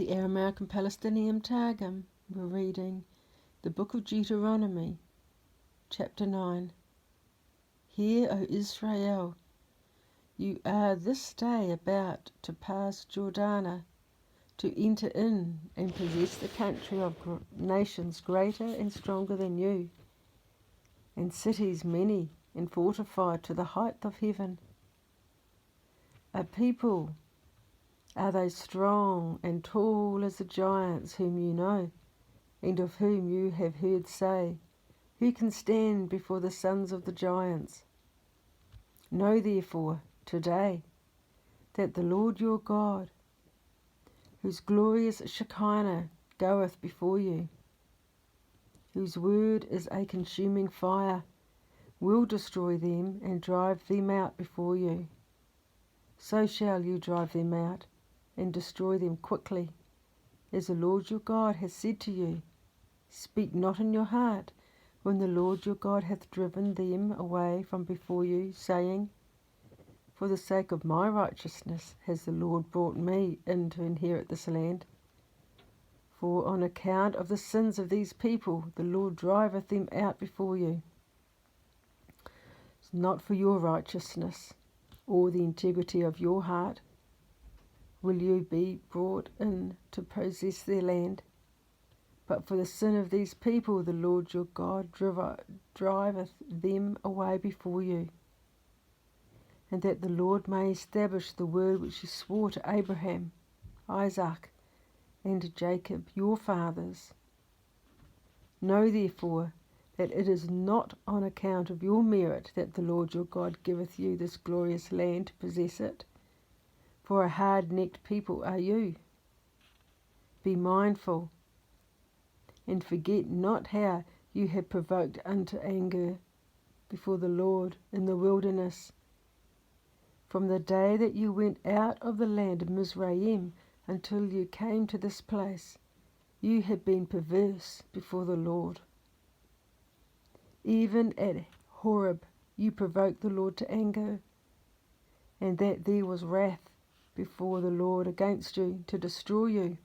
The Aramaic and Palestinian Targum. We're reading the book of Deuteronomy, chapter 9. Hear, O Israel, you are this day about to pass Jordana, to enter in and possess the country of nations greater and stronger than you, and cities many and fortified to the height of heaven. A people are they strong and tall as the giants whom you know, and of whom you have heard say, who can stand before the sons of the giants? Know therefore today that the Lord your God, whose glorious Shekinah goeth before you, whose word is a consuming fire, will destroy them and drive them out before you. So shall you drive them out and destroy them quickly, as the Lord your God has said to you. Speak not in your heart when the Lord your God hath driven them away from before you, saying, for the sake of my righteousness has the Lord brought me in to inherit this land. For on account of the sins of these people the Lord driveth them out before you. It's not for your righteousness or the integrity of your heart will you be brought in to possess their land, but for the sin of these people the Lord your God driveth them away before you, and that the Lord may establish the word which he swore to Abraham, Isaac, and to Jacob your fathers. Know therefore that it is not on account of your merit that the Lord your God giveth you this glorious land to possess it, for a hard-necked people are you. Be mindful, and forget not how you have provoked unto anger before the Lord in the wilderness, from the day that you went out of the land of Mizraim until you came to this place. You have been perverse before the Lord. Even at Horeb you provoked the Lord to anger, and that there was wrath before the Lord against you to destroy you.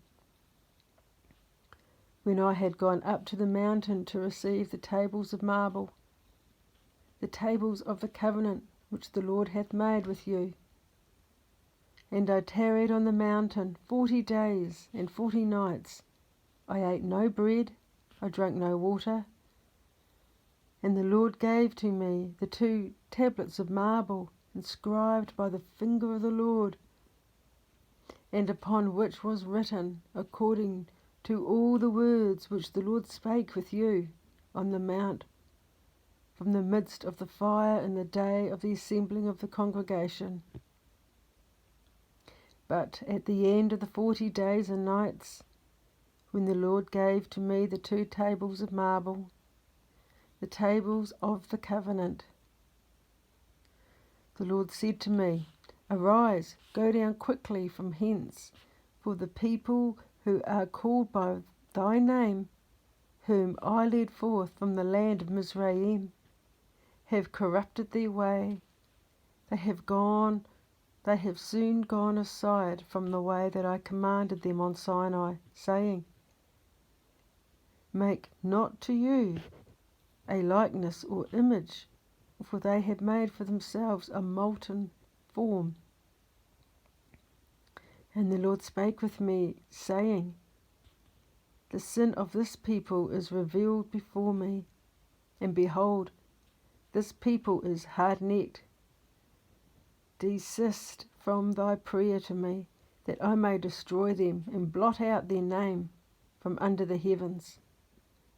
When I had gone up to the mountain to receive the tables of marble, the tables of the covenant which the Lord hath made with you, and I tarried on the mountain 40 days and 40 nights. I ate no bread, I drank no water, and the Lord gave to me the 2 tablets of marble, inscribed by the finger of the Lord, and upon which was written, according to all the words which the Lord spake with you on the mount, from the midst of the fire in the day of the assembling of the congregation. But at the end of the 40 days and nights, when the Lord gave to me the 2 tables of marble, the tables of the covenant, the Lord said to me, Arise, go down quickly from hence, for the people who are called by thy name, whom I led forth from the land of Mizraim, have corrupted their way. They have soon gone aside from the way that I commanded them on Sinai, saying, Make not to you a likeness or image, for they have made for themselves a molten form. And the Lord spake with me, saying, The sin of this people is revealed before me, and behold, this people is hard-necked. Desist from thy prayer to me, that I may destroy them, and blot out their name from under the heavens.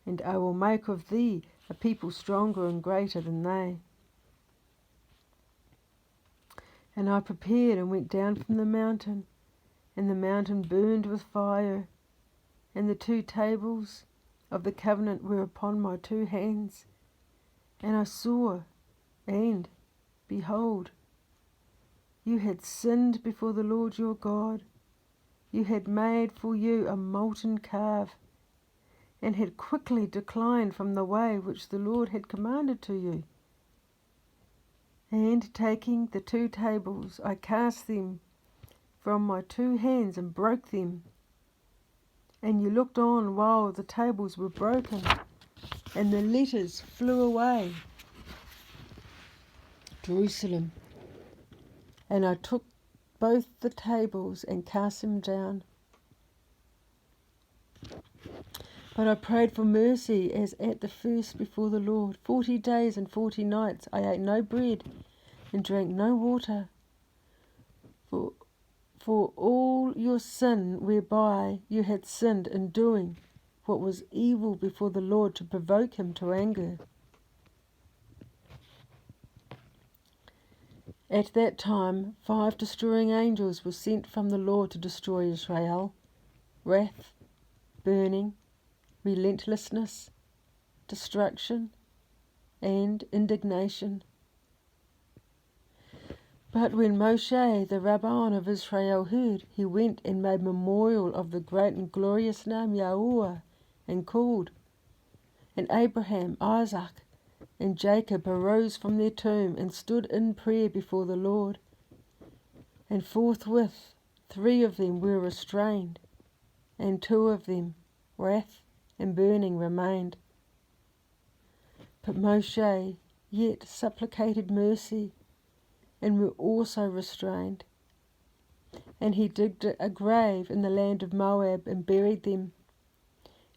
And I will make of thee a people stronger and greater than they. And I prepared and went down from the mountain, and the mountain burned with fire, and the 2 tables of the covenant were upon my 2 hands. And I saw, and, behold, you had sinned before the Lord your God. You had made for you a molten calf, and had quickly declined from the way which the Lord had commanded to you. And taking the 2 tables, I cast them from my 2 hands and broke them. And you looked on while the tables were broken, and the letters flew away. Jerusalem. And I took both the tables and cast them down. But I prayed for mercy as at the first before the Lord. 40 days and 40 nights I ate no bread and drank no water. For all your sin whereby you had sinned in doing what was evil before the Lord to provoke him to anger. At that time 5 destroying angels were sent from the Lord to destroy Israel. Wrath, burning, relentlessness, destruction, and indignation. But when Moshe, the Rabban of Israel, heard, he went and made memorial of the great and glorious name Yahuwah, and called. And Abraham, Isaac, and Jacob arose from their tomb and stood in prayer before the Lord. And forthwith 3 of them were restrained, and 2 of them, wrath and burning, remained. But Moshe yet supplicated mercy, and were also restrained. And he digged a grave in the land of Moab and buried them,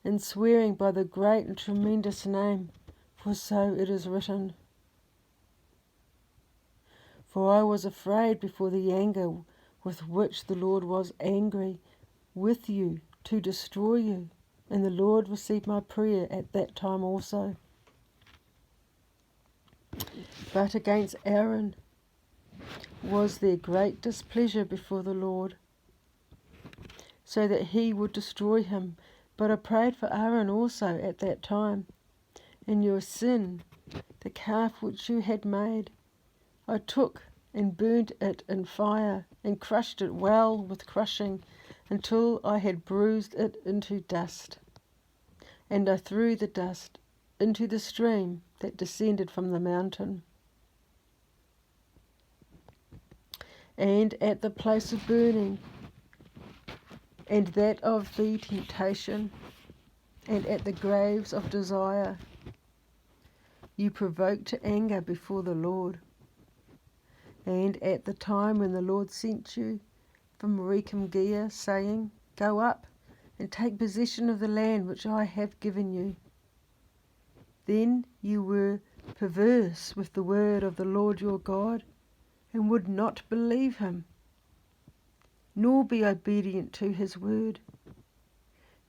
and swearing by the great and tremendous name, for so it is written. For I was afraid before the anger with which the Lord was angry with you to destroy you, and the Lord received my prayer at that time also. But against Aaron was there great displeasure before the Lord, so that he would destroy him. But I prayed for Aaron also at that time, and your sin, the calf which you had made, I took and burnt it in fire, and crushed it well with crushing, until I had bruised it into dust. And I threw the dust into the stream that descended from the mountain. And at the place of burning, and that of the temptation, and at the graves of desire, you provoked to anger before the Lord. And at the time when the Lord sent you from Rechem-Gear, saying, Go up and take possession of the land which I have given you, then you were perverse with the word of the Lord your God, and would not believe him, nor be obedient to his word.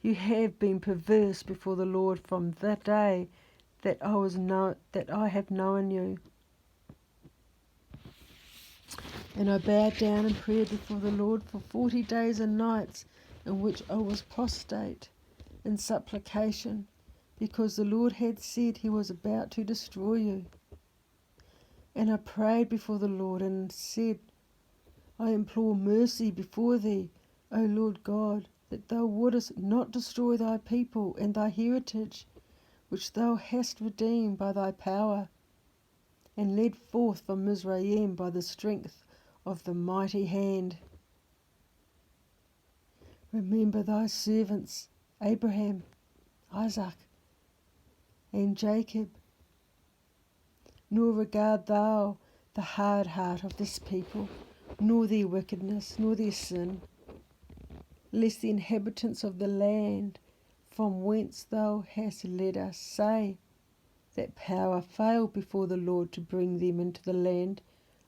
You have been perverse before the Lord from the day that I have known you. And I bowed down and prayed before the Lord for 40 days and nights, in which I was prostrate in supplication, because the Lord had said he was about to destroy you. And I prayed before the Lord and said, I implore mercy before thee, O Lord God, that thou wouldest not destroy thy people and thy heritage, which thou hast redeemed by thy power, and led forth from Mizraim by the strength of the mighty hand. Remember thy servants, Abraham, Isaac, and Jacob, nor regard thou the hard heart of this people, nor their wickedness, nor their sin, lest the inhabitants of the land from whence thou hast led us say, that power failed before the Lord to bring them into the land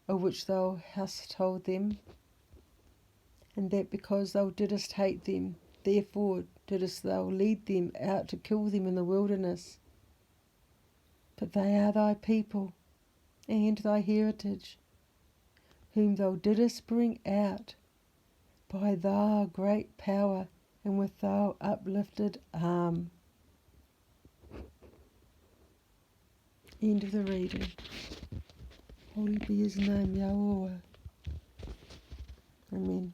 of which thou hast told them, and that because thou didst hate them, therefore didst thou lead them out to kill them in the wilderness. But they are thy people and thy heritage, whom thou didst bring out by thy great power and with thy uplifted arm. End of the reading. Holy be his name, Yahuwah. Amen.